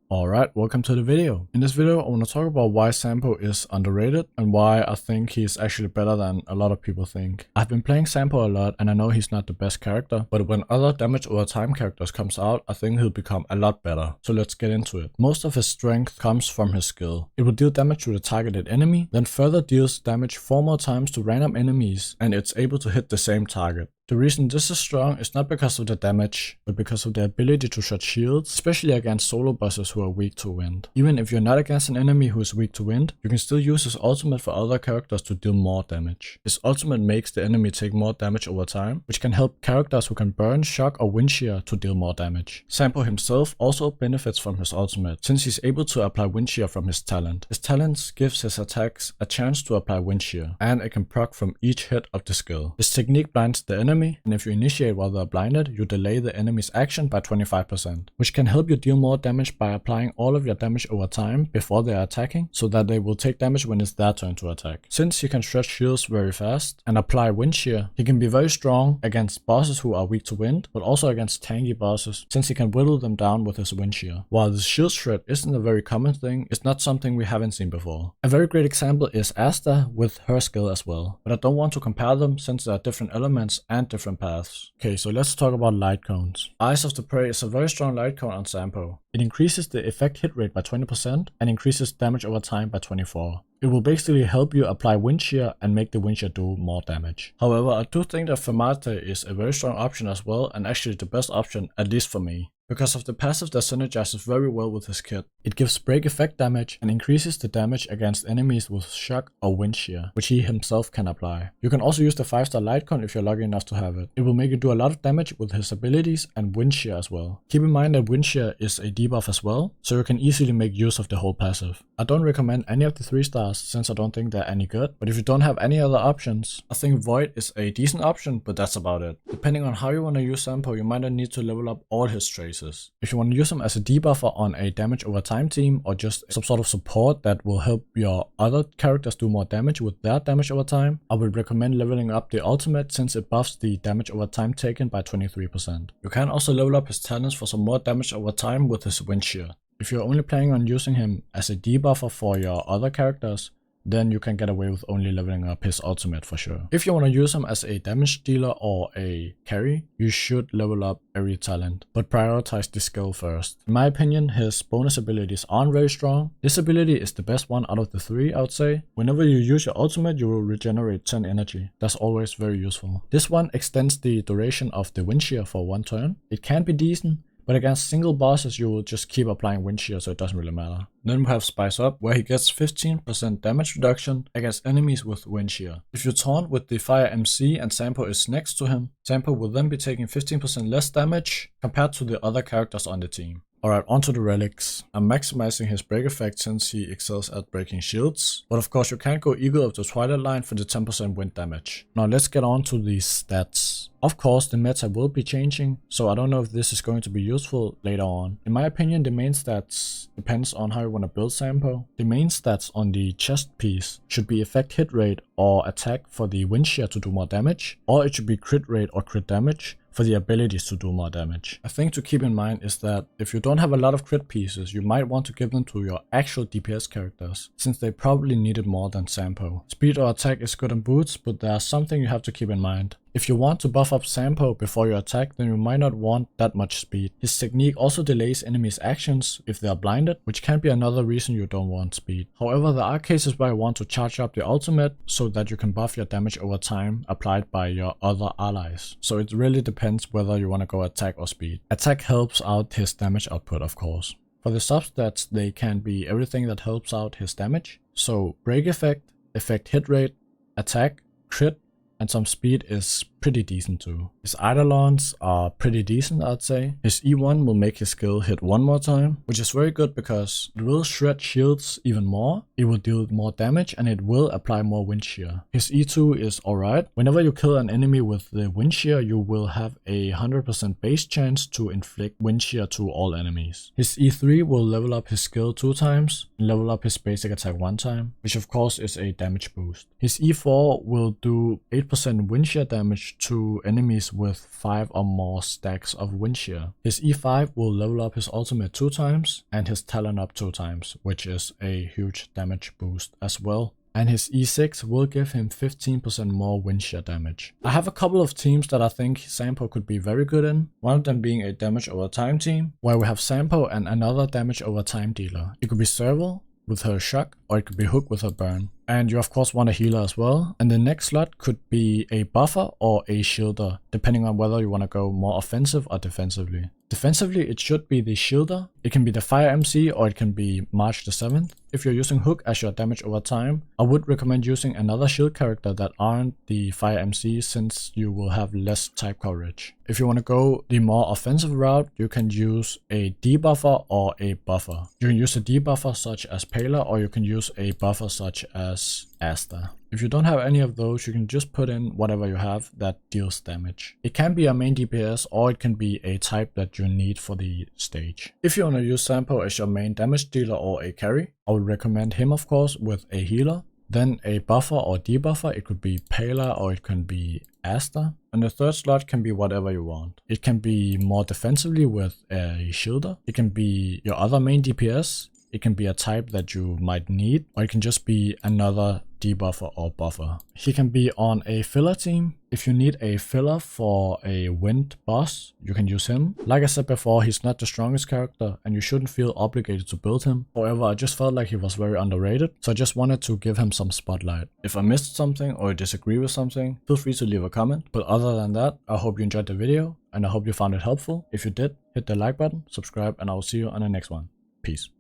Alright, welcome to the video. In this video I want to talk about why SAMPO is underrated and why I think he's actually better than a lot of people think. I've been playing SAMPO a lot and I know he's not the best character, but when other damage over time characters comes out, I think he'll become a lot better. So let's get into it. Most of his strength comes from his skill. It will deal damage to the targeted enemy, then further deals damage 4 more times to random enemies, and it's able to hit the same target. The reason this is strong is not because of the damage, but because of the ability to shut shields, especially against solo bosses who are weak to wind. Even if you're not against an enemy who is weak to wind, you can still use his ultimate for other characters to deal more damage. His ultimate makes the enemy take more damage over time, which can help characters who can burn, shock or wind shear to deal more damage. SAMPO himself also benefits from his ultimate, since he's able to apply wind shear from his talent. His talent gives his attacks a chance to apply wind shear, and it can proc from each hit of the skill. His technique blinds the enemy, and if you initiate while they're blinded, you delay the enemy's action by 25%, which can help you deal more damage by applying all of your damage over time before they are attacking, so that they will take damage when it's their turn to attack. Since he can stretch shields very fast and apply wind shear, he can be very strong against bosses who are weak to wind, but also against tanky bosses, since he can whittle them down with his wind shear. While the shield shred isn't a very common thing, it's not something we haven't seen before. A very great example is Asta with her skill as well, but I don't want to compare them since there are different elements and different paths. Okay, so let's talk about Lightcones. Eyes of the Prey is a very strong light cone on SAMPO. It increases the effect hit rate by 20% and increases damage over time by 24%. It will basically help you apply wind shear and make the wind shear do more damage. However, I do think that Fermate is a very strong option as well, and actually the best option, at least for me, because of the passive that synergizes very well with his kit. It gives break effect damage and increases the damage against enemies with shock or wind shear, which he himself can apply. You can also use the 5-star Lightcone if you're lucky enough to have it. It will make you do a lot of damage with his abilities and wind shear as well. Keep in mind that wind shear is a debuff as well, so you can easily make use of the whole passive. I don't recommend any of the 3 stars since I don't think they're any good, but if you don't have any other options, I think Void is a decent option, but that's about it. Depending on how you want to use SAMPO, you might not need to level up all his traits. If you want to use him as a debuffer on a damage over time team, or just some sort of support that will help your other characters do more damage with their damage over time, I would recommend leveling up the ultimate since it buffs the damage over time taken by 23%. You can also level up his talents for some more damage over time with his wind shear. If you're only planning on using him as a debuffer for your other characters, then you can get away with only leveling up his ultimate for sure. If you want to use him as a damage dealer or a carry, you should level up every talent, but prioritize the skill first. In my opinion, his bonus abilities aren't very strong. This ability is the best one out of the 3, I would say. Whenever you use your ultimate, you will regenerate 10 energy. That's always very useful. This one extends the duration of the wind shear for 1 turn. It can be decent, but against single bosses you will just keep applying wind shear, so it doesn't really matter. Then we have Spice Up, where he gets 15% damage reduction against enemies with wind shear. If you taunt with the Fire MC and SAMPO is next to him, SAMPO will then be taking 15% less damage compared to the other characters on the team. Alright, onto the Relics. I'm maximizing his break effect since he excels at breaking shields, but of course you can't go Eagle of the Twilight line for the 10% wind damage. Now let's get on to the stats. Of course the meta will be changing, so I don't know if this is going to be useful later on. In my opinion, the main stats depends on how you want to build SAMPO. The main stats on the chest piece should be effect hit rate or attack for the wind shear to do more damage, or it should be crit rate or crit damage for the abilities to do more damage. A thing to keep in mind is that if you don't have a lot of crit pieces, you might want to give them to your actual DPS characters, since they probably need it more than SAMPO. Speed or attack is good on boots, but there's something you have to keep in mind. If you want to buff up SAMPO before you attack, then you might not want that much speed. His technique also delays enemies' actions if they are blinded, which can be another reason you don't want speed. However, there are cases where you want to charge up the ultimate so that you can buff your damage over time applied by your other allies. So it really depends whether you want to go attack or speed. Attack helps out his damage output, of course. For the substats, they can be everything that helps out his damage. So break effect, effect hit rate, attack, crit, and some speed is pretty decent too. His Eidolons are pretty decent, I'd say. His E1 will make his skill hit 1 more time, which is very good because it will shred shields even more, it will deal more damage, and it will apply more wind shear. His E2 is alright. Whenever you kill an enemy with the wind shear, you will have a 100% base chance to inflict wind shear to all enemies. His E3 will level up his skill 2 times and level up his basic attack 1 time, which of course is a damage boost. His E4 will do 8% 8% wind shear damage to enemies with 5 or more stacks of wind shear. His E5 will level up his ultimate 2 times and his talent up 2 times, which is a huge damage boost as well. And his E6 will give him 15% more wind shear damage. I have a couple of teams that I think SAMPO could be very good in. One of them being a damage over time team, where we have SAMPO and another damage over time dealer. It could be Serval with her shock, or it could be Hook with her burn. And you of course want a healer as well. And the next slot could be a buffer or a shielder, depending on whether you want to go more offensive or defensively. Defensively, it should be the shielder. It can be the Fire MC or it can be March the 7th. If you're using Hook as your damage over time, I would recommend using another shield character that aren't the Fire MC, since you will have less type coverage. If you want to go the more offensive route, you can use a debuffer or a buffer. You can use a debuffer such as Paler, or you can use a buffer such as Asta. If you don't have any of those, you can just put in whatever you have that deals damage. It can be a main DPS or it can be a type that you need for the stage. If you want to use SAMPO as your main damage dealer or a carry, I would recommend him of course with a healer. Then a buffer or debuffer, it could be Paler or it can be Asta. And the third slot can be whatever you want. It can be more defensively with a shielder. It can be your other main DPS. It can be a type that you might need, or it can just be another debuffer or buffer. He can be on a filler team. If you need a filler for a wind boss, you can use him. Like I said before, he's not the strongest character and you shouldn't feel obligated to build him. However, I just felt like he was very underrated, so I just wanted to give him some spotlight. If I missed something or you disagree with something, feel free to leave a comment. But other than that, I hope you enjoyed the video and I hope you found it helpful. If you did, hit the like button, subscribe, and I will see you on the next one. Peace.